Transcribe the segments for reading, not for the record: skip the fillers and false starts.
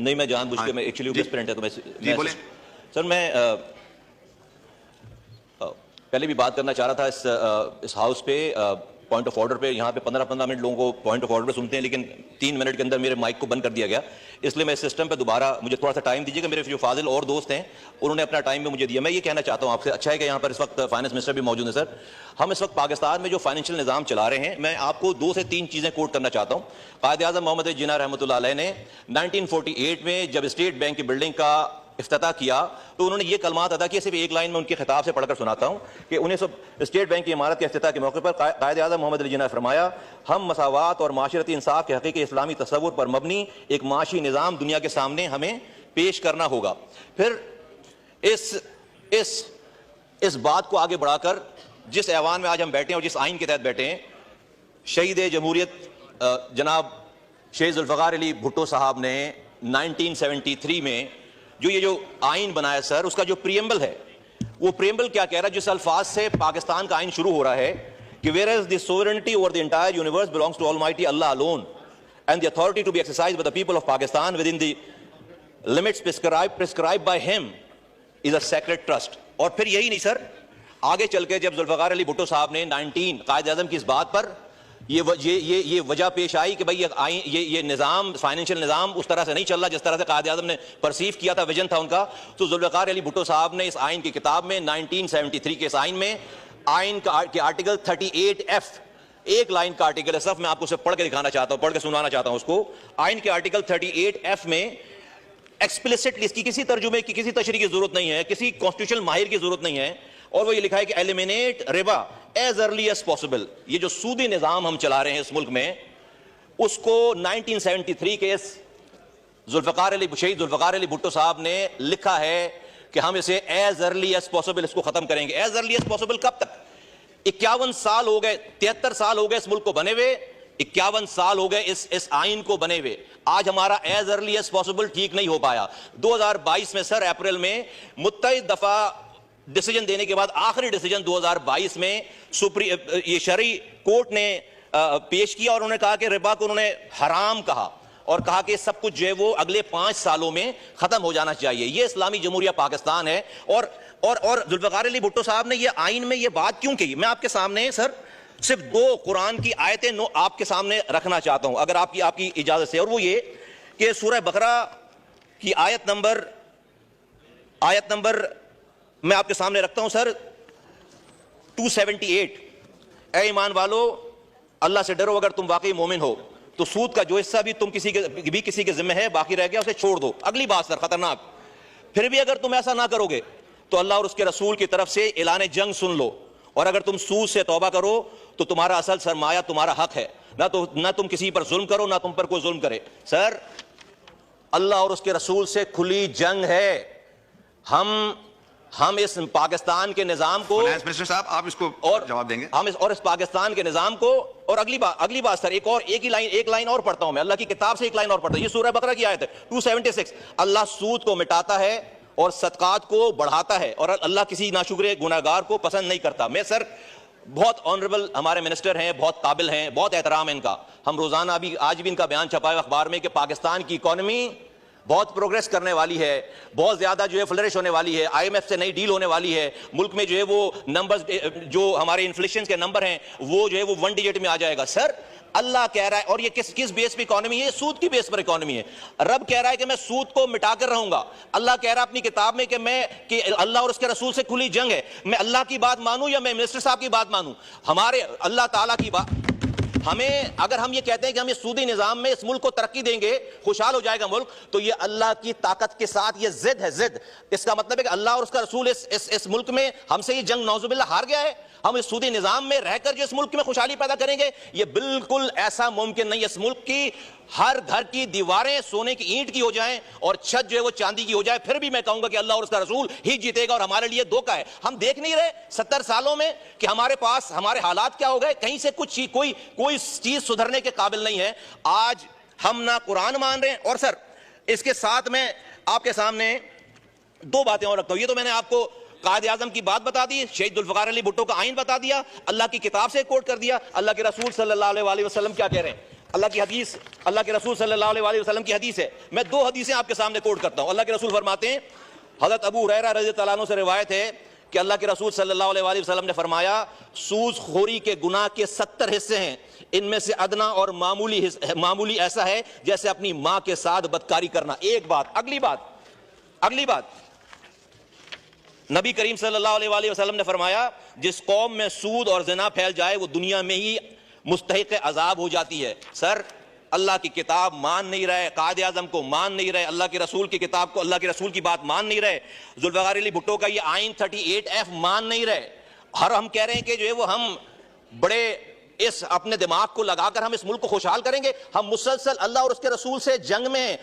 نہیں میں جان بوجھ کے میں ایکچولی پریسیڈنٹ ہے تو جی بولیں سر میں پہلے بھی بات کرنا چاہ رہا تھا اس ہاؤس پہ پوائنٹ آف آرڈر پہ. یہاں پہ 15 منٹ لوگوں کو پوائنٹ آف آرڈر پہ سنتے ہیں لیکن 3 منٹ کے اندر میرے مائک کو بند کر دیا گیا, اس لیے میں اس سسٹم پہ دوبارہ مجھے تھوڑا سا ٹائم دیجیے گا. میرے جو فاضل اور دوست ہیں انہوں نے اپنا ٹائم بھی مجھے دیا. میں یہ کہنا چاہتا ہوں آپ سے, اچھا ہے کہ یہاں پر اس وقت فائنانس منسٹر بھی موجود ہیں. سر ہم اس وقت پاکستان میں جو فائنینشیل نظام چلا رہے ہیں, میں آپ کو 2 سے 3 چیزیں کوٹ کرنا چاہتا ہوں. قائد اعظم محمد علی جناح رحمۃ اللہ علیہ نے 1948 میں جب اسٹیٹ بینک کی بلڈنگ کا افتتاح کیا تو انہوں نے یہ کلمات ادا کیے. صرف ایک لائن میں ان کے خطاب سے پڑھ کر سناتا ہوں کہ اسٹیٹ بینک کی عمارت کے افتتاح کے موقع پر قائد اعظم محمد علی جناح نے فرمایا, ہم مساوات اور معاشرتی انصاف کے حقیقی اسلامی تصور پر مبنی ایک معاشی نظام دنیا کے سامنے ہمیں پیش کرنا ہوگا. پھر اس بات کو آگے بڑھا کر جس ایوان میں آج ہم بیٹھے ہیں اور جس آئین کے تحت بیٹھے ہیں, شہید جمہوریت جناب شیخ ذوالفقار علی بھٹو صاحب نے 1973 میں جو آئین بنایا سر, اس کا جو پریمبل ہے وہ پریمبل کیا کہہ رہا ہے, جس الفاظ سے پاکستان کا آئین شروع ہو رہا ہے کہ whereas the sovereignty over the entire universe belongs to Almighty Allah alone and the authority to be exercised by the people of Pakistan within the limits prescribed by him is a sacred trust. اور پھر یہی نہیں سر, آگے چل کے جب ذوالفقار علی بھٹو صاحب نے قائد اعظم کی اس بات پر یہ وجہ پیش آئی کہ بھائی یہ نظام فائنینشیل نظام اس طرح سے نہیں چل رہا جس طرح سے قائد اعظم نے پرسیو کیا تھا, ویژن تھا ان کا, تو ذوالفقار علی بھٹو صاحب نے اس آئین کی کتاب میں 1973 کے اس آئین میں آئین کے آرٹیکل 38F, ایک لائن کا آرٹیکل ہے, صرف میں آپ کو اسے پڑھ کے دکھانا چاہتا ہوں, پڑھ کے سنوانا چاہتا ہوں اس کو. آئین کے آرٹیکل 38F میں ایکسپلیسٹلی اس کی کسی ترجمے کی کسی تشریح کی ضرورت نہیں ہے, کسی کانسٹیٹیوشنل ماہر کی ضرورت نہیں ہے, اور وہ یہ لکھا ہے کہ ایلیمینیٹ ربا ایز ارلی ایز پاسبل. یہ جو سودی نظام ہم چلا رہے ہیں اس ملک میں, اس کو 1973 کے شہید ذوالفقار علی بھٹو صاحب نے لکھا ہے کہ ہم اسے ایز ارلی ایز پاسبل اس کو ختم کریں گے. ایز ارلی ایز پاسبل کب تک؟ 51 سال ہو گئے, 73 سال ہو گئے اس ملک کو بنے ہوئے, 51 سال ہو گئے اس آئین کو بنے ہوئے. آج ہمارا ایز ارلی ایز پاسبل ٹھیک نہیں ہو پایا. 2022 میں سر اپریل میں متعدد دفعہ ڈیسیجن دینے کے بعد آخری ڈیسیجن 2022 میں یہ شرعی کورٹ نے پیش کیا, اور انہوں نے کہا کہ ربا کو انہوں نے حرام کہا اور کہا کہ سب کچھ جو ہے وہ اگلے 5 سالوں میں ختم ہو جانا چاہیے. یہ اسلامی جمہوریہ پاکستان ہے. اور ذوالفقار علی بھٹو صاحب نے یہ آئین میں یہ بات کیوں کی, میں آپ کے سامنے سر صرف 2 قرآن کی آیتیں آپ کے سامنے رکھنا چاہتا ہوں اگر آپ کی اجازت سے, اور وہ یہ کہ سورہ بقرہ کی آیت نمبر میں آپ کے سامنے رکھتا ہوں سر 278. اے ایمان والو, اللہ سے ڈرو اگر تم واقعی مومن ہو تو سود کا جو حصہ بھی تم کسی کے ذمہ ہے باقی رہ گیا اسے چھوڑ دو. اگلی بات سر خطرناک, پھر بھی اگر تم ایسا نہ کرو گے تو اللہ اور اس کے رسول کی طرف سے اعلان جنگ سن لو, اور اگر تم سود سے توبہ کرو تو تمہارا اصل سرمایہ تمہارا حق ہے, نہ تم کسی پر ظلم کرو نہ تم پر کوئی ظلم کرے. سر اللہ اور اس کے رسول سے کھلی جنگ ہے. ہم اس پاکستان کے نظام کو, فائنانس منسٹر صاحب آپ اس کو جواب دیں گے, اور اس پاکستان کے نظام کو, اور اگلی بات سر ایک لائن اور پڑھتا ہوں میں اللہ کی کتاب سے, ایک لائن اور پڑھتا ہوں. یہ سورہ بقرہ کی آیت ہے 276. اللہ سود کو مٹاتا ہے اور صدقات کو بڑھاتا ہے, اور اللہ کسی ناشکر گناہگار کو پسند نہیں کرتا. میں سر بہت آنریبل ہمارے منسٹر ہیں, بہت قابل ہیں, بہت احترام ہے ان کا. ہم روزانہ آج بھی ان کا بیان چھپا ہے اخبار میں کہ پاکستان کی اکانومی بہت پروگریس کرنے والی ہے, بہت زیادہ جو ہے فلرش ہونے والی ہے, IMF سے نئی ڈیل ہونے والی ہے. ملک میں جو ہے وہ نمبرز جو ہمارے انفلیشن کے نمبر ہیں وہ جو ہے وہ 1 ڈیجٹ میں آ جائے گا. سر اللہ کہہ رہا ہے, اور یہ کس بیس پہ اکانومی ہے؟ سود کی بیس پر اکانومی ہے. رب کہہ رہا ہے کہ میں سود کو مٹا کر رہوں گا. اللہ کہہ رہا ہے اپنی کتاب میں کہ اللہ اور اس کے رسول سے کھلی جنگ ہے. میں اللہ کی بات مانوں یا میں منسٹر صاحب کی بات مانوں؟ ہمارے اللہ تعالیٰ کی بات, اگر ہم یہ کہتے ہیں کہ ہم یہ سودی نظام میں اس ملک کو ترقی دیں گے, خوشحال ہو جائے گا ملک, تو یہ اللہ کی طاقت کے ساتھ یہ ضد ہے, ضد. اس کا مطلب ہے کہ اللہ اور اس کا رسول اس ملک میں ہم سے یہ جنگ نعوذ باللہ ہار گیا ہے. ہم اس سودی نظام میں رہ کر جو اس ملک میں خوشحالی پیدا کریں گے, یہ بالکل ایسا ممکن نہیں. اس ملک کی ہر گھر کی دیواریں سونے کی اینٹ کی ہو جائیں اور چھت جو ہے وہ چاندی کی ہو جائے, پھر بھی میں کہوں گا کہ اللہ اور اس کا رسول ہی جیتے گا, اور ہمارے لیے دھوکہ ہے. ہم دیکھ نہیں رہے 70 سالوں میں کہ ہمارے پاس ہمارے حالات کیا ہو گئے, کہیں سے کوئی چیز سدھرنے کے قابل نہیں ہے. آج ہم نہ قرآن مان رہے ہیں. اور سر اس کے ساتھ میں آپ کے سامنے 2 باتیں اور رکھتا ہوں. یہ تو میں نے آپ کو قائد اعظم کی بات بتا دی, شہید ذوالفقار علی بھٹو کا آئین بتا دیا, اللہ کی کتاب سے کوٹ کر دیا, اللہ کے رسول صلی اللہ علیہ وسلم کیا کہہ رہے ہیں. اللہ کی حدیث، اللہ کے رسول صلی اللہ علیہ وسلم کی حدیث ہے. میں دو حدیثیں آپ کے سامنے کوٹ کرتا ہوں. اللہ کے رسول فرماتے ہیں، حضرت ابو ہریرہ رضی اللہ عنہ سے روایت ہے کہ اللہ کے رسول صلی اللہ علیہ وسلم نے فرمایا، سود خوری کے گناہ کے 70 حصے ہیں، ان میں سے ادنا اور معمولی ایسا ہے جیسے اپنی ماں کے ساتھ بدکاری کرنا. ایک بات. اگلی بات نبی کریم صلی اللہ علیہ وسلم نے فرمایا، جس قوم میں سود اور زنا پھیل جائے وہ دنیا میں ہی مستحق عذاب ہو جاتی ہے. سر، اللہ کی کتاب مان نہیں رہے، قائد اعظم کو مان نہیں رہے، اللہ کے رسول کی کتاب کو، اللہ کے رسول کی بات مان نہیں رہے، ذوالفقار علی بھٹو کا یہ آئین 38F مان نہیں رہے. ہم کہہ رہے ہیں کہ جو ہے وہ ہم بڑے اس اپنے دماغ کو لگا کر ہم اس ملک کو خوشحال کریں گے. ہم مسلسل اللہ اور اس کے رسول سے جنگ میں ہیں.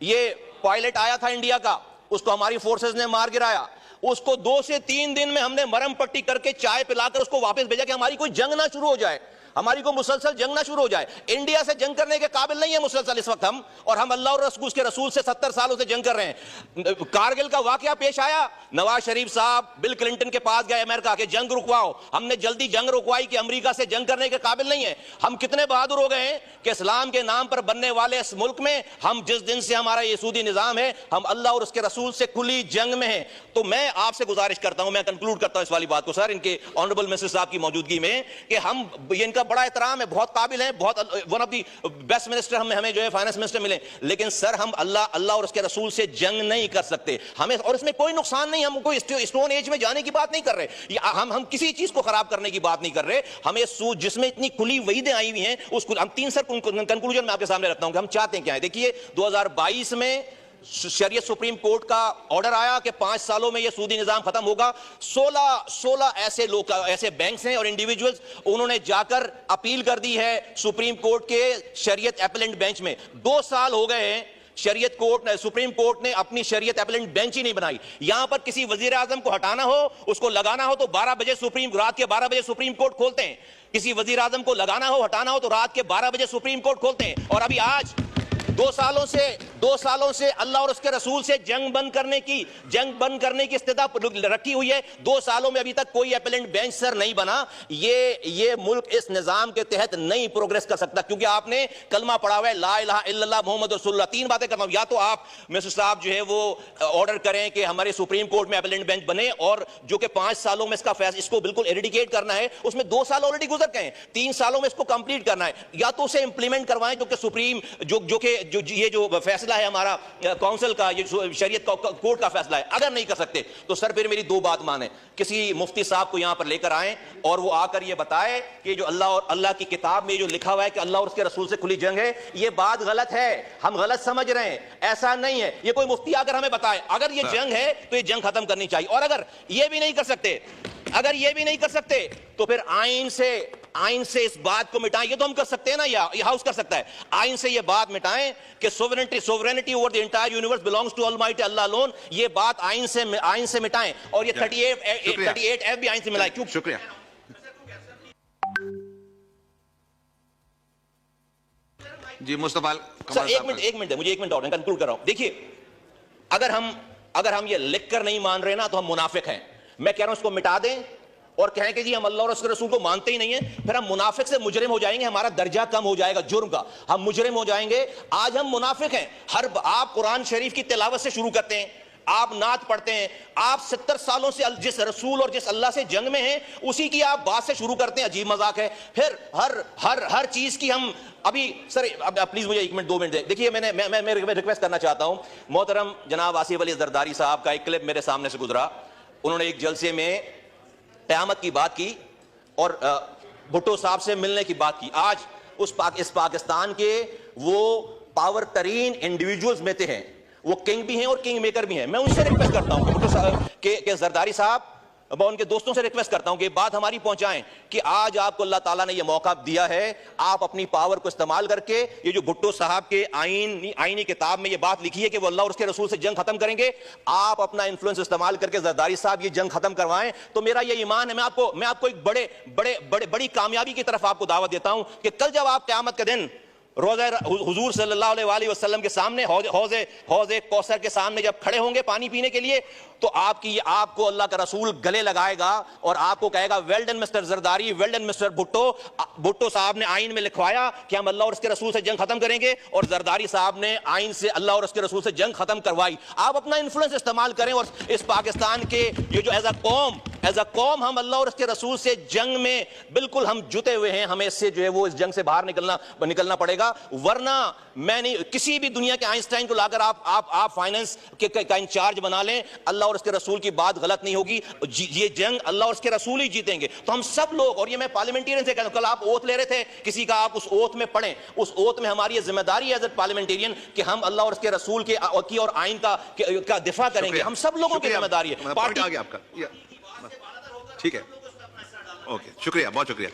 یہ پائلٹ آیا تھا انڈیا کا، اس کو ہماری فورسز نے مار گرایا. اس کو 2 سے 3 دن میں ہم نے مرم پٹی کر کے چائے پلا کر اس کو واپس بھیجا کہ ہماری کوئی جنگ نہ شروع ہو جائے، ہماری کو مسلسل جنگ نہ شروع ہو جائے. انڈیا سے جنگ کرنے کے قابل نہیں ہے مسلسل اس وقت ہم، اور ہم اللہ اور اس کے رسول سے 70 سالوں سے جنگ کر رہے ہیں. کارگل کا واقعہ پیش آیا، نواز شریف صاحب بل کلنٹن کے پاس گئے امریکہ کے، جنگ رکواؤ. ہم نے جلدی جنگ رکوائی کہ امریکہ سے جنگ کرنے کے قابل نہیں ہے. ہم کتنے بہادر ہو گئے ہیں کہ اسلام کے نام پر بننے والے اس ملک میں ہم جس دن سے ہمارا یہ سودی نظام ہے، ہم اللہ اور اس کے رسول سے کھلی جنگ میں ہیں. تو میں آپ سے گزارش کرتا ہوں، میں کنکلوڈ کرتا ہوں اس والی بات کو سر، ان کے آنریبل منسٹر صاحب کی موجودگی میں، کہ ہم ان کا بڑا احترام ہے، بہت قابل ہیں، بہت one of the best minister ہمیں جو ہے فائنانس منسٹر ملے، لیکن سر ہم اللہ اور اس کے رسول سے جنگ نہیں کر سکتے. ہمیں اور اس میں کوئی نقصان نہیں، ہم کوئی اسٹون ایج میں جانے کی بات نہیں کر رہے، ہم کسی چیز کو خراب کرنے کی بات نہیں کر رہے. ہمیں سود جس میں اتنی کھلی وعیدیں آئی ہوئی ہیں، اس کو ہم 3 سر کنکلوژن میں آپ کے سامنے رکھتا ہوں کہ ہم چاہتے ہیں کیا ہے. دیکھیے 2022 میں شریعت سپریم کورٹ کا آرڈر آیا کہ 5 سالوں میں یہ سودی نظام ختم ہوگا. 16 ایسے لوگ، ایسے بینکس ہیں اور انڈیویجولز، انہوں نے جا کر اپیل کر دی ہے سپریم کورٹ کے شریعت اپیلنٹ بینچ میں. 2 سال ہو گئے ہیں سپریم کورٹ نے اپنی شریعت اپیلنٹ بینچ ہی نہیں بنائی. یہاں پر کسی وزیر اعظم کو ہٹانا ہو، اس کو لگانا ہو تو 12 بجے رات کے 12 بجے سپریم کورٹ کھولتے ہیں. کسی وزیر اعظم کو لگانا ہو، ہٹانا ہو تو رات کے 12 بجے سپریم کورٹ کھولتے ہیں. اور ابھی آج 2 سالوں سے اللہ اور اس کے رسول سے جنگ بند کرنے کی استدا رکھی ہوئی ہے. 2 سالوں میں ابھی تک کوئی اپیلنٹ بینچ سر نہیں بنا. یہ ملک اس نظام کے تحت نہیں پروگریس کر سکتا، کیونکہ آپ نے کلمہ پڑھا ہوا ہے لا الہ الا اللہ محمد رسول اللہ. 3 باتیں کرنا ہوں، یا تو آپ منسٹر صاحب جو ہے وہ آرڈر کریں کہ ہمارے سپریم کورٹ میں اپیلنٹ بینچ بنے، اور جو کہ 5 سالوں میں اس کو بالکل ایریڈیکیٹ کرنا ہے. اس میں 2 سال آلریڈی گزر گئے ہیں، 3 سالوں میں اس کو کمپلیٹ کرنا ہے. یا تو اسے امپلیمنٹ کروائیں، جو کہ سپریم یہ جو فیصلہ ہے ہمارا کونسل کا، یہ شریعت کورٹ کا فیصلہ ہے. اگر نہیں کر سکتے تو سر پھر میری 2 بات مانیں، کسی مفتی صاحب کو یہاں پر لے کر آئیں اور وہ آ کر یہ بتائے کہ جو اللہ کی کتاب میں جو لکھا ہوا ہے کہ اللہ اور اس کے رسول سے کھلی جنگ ہے، یہ بات غلط ہے، ہم غلط سمجھ رہے ہیں. ایسا نہیں ہے. یہ کوئی مفتی آ کر ہمیں بتائے اگر یہ جنگ ہے تو یہ جنگ ختم کرنی چاہیے. اور اگر یہ بھی نہیں کر سکتے تو پھر آئین سے اس بات کو مٹائیں. یہ تو ہم کر سکتے ہیں نا، یہ ہاؤس کر سکتا ہے. آئین سے یہ بات مٹائیں کہ sovereignty over the entire universe belongs to Almighty Allah alone. یہ بات آئین سے مٹائیں. اور یہ 38F بھی آئین سے ملائیں. شکریہ. جی مصطفیٰ سر ایک منٹ مجھے 1 منٹ اور کنکلوڈ کر رہا ہوں. دیکھیے اگر ہم یہ لکھ کر نہیں مان رہے نا تو ہم منافق ہیں. میں کہہ رہا ہوں اس کو مٹا دیں اور کہیں کہ جی ہم اللہ اور اس کے رسول کو مانتے ہی نہیں ہیں، پھر ہم منافق سے مجرم ہو جائیں گے، ہمارا درجہ کم ہو جائے گا جرم کا، ہم مجرم ہو جائیں گے. آج ہم منافق ہیں. آپ قرآن شریف کی تلاوت سے شروع کرتے ہیں، آپ نعت پڑھتے ہیں، آپ 70 سالوں سے جس رسول اور جس اللہ سے جنگ میں ہیں اسی کی آپ بات سے شروع کرتے ہیں. عجیب مذاق ہے. پھر ہر چیز کی ہم ابھی سر پلیز مجھے 1 منٹ 2 منٹ دیں. دیکھیے میں ریکویسٹ کرنا چاہتا ہوں، محترم جناب آصف علی زرداری صاحب کا ایک کلپ میرے سامنے سے گزرا. انہوں نے ایک جلسے میں قیامت کی بات کی اور بھٹو صاحب سے ملنے کی بات کی. آج اس پاکستان کے وہ پاور ترین انڈیویجولز میں سے ہیں، وہ کنگ بھی ہیں اور کنگ میکر بھی ہیں. میں ان سے ریکویسٹ کرتا ہوں کہ بھٹو صاحب کہ زرداری صاحب، میں ان کے دوستوں سے ریکویسٹ کرتا ہوں کہ بات ہماری پہنچائیں کہ آج آپ کو اللہ تعالیٰ نے یہ موقع دیا ہے، آپ اپنی پاور کو استعمال کر کے یہ جو بھٹو صاحب کے آئینی کتاب میں یہ بات لکھی ہے کہ وہ اللہ اور اس کے رسول سے جنگ ختم کریں گے، آپ اپنا انفلوئنس استعمال کر کے زرداری صاحب یہ جنگ ختم کروائیں. تو میرا یہ ایمان ہے. میں آپ کو ایک بڑی کامیابی کی طرف آپ کو دعوت دیتا ہوں کہ کل جب آپ قیامت کے دن روزہ حضور صلی اللہ علیہ وسلم کے سامنے حوض کوثر کے سامنے جب کھڑے ہوں گے پانی پینے کے لیے تو آپ کو اللہ کا رسول گلے لگائے گا اور آپ کو کہے گا well done mister Zardari, well done mister Bhutto sahib نے آئین میں لکھوایا کہ ہم اللہ اور اس کے رسول سے جنگ ختم کریں گے, اور زرداری صاحب نے آئین سے اللہ اور اس کے رسول سے جنگ ختم کروائی. آپ اپنا انفلوئنس استعمال کریں اور اس پاکستان کے یہ جو ایز اے قوم ہم اللہ اور اس کے رسول سے جنگ میں بالکل ہم جتے ہوئے ہیں, ہمیں اس سے جو ہے وہ اس جنگ سے باہر نکلنا پڑے گا. ورنہ میں نہیں, کسی بھی دنیا کے آئنسٹائن کو لا کر آپ فائنانس کا انچارج بنا لیں, اللہ اور اس کے رسول کی بات غلط نہیں ہوگی. یہ جنگ اللہ اور اس کے رسول ہی جیتیں گے. تو ہم سب لوگ, اور یہ میں پارلیمنٹیرین سے کہتا ہوں, کل آپ اوتھ لے رہے تھے کسی کا, آپ اس اوتھ میں پڑھیں, اس اوتھ میں ہماری یہ ذمہ داری ہے ایز اے پارلیمنٹیرین کہ ہم اللہ اور اس کے رسول کی اور آئین کا دفاع کریں گے. ہم سب لوگوں کی ذمہ داری ہے. ٹھیک ہے, اوکے, شکریہ, بہت شکریہ.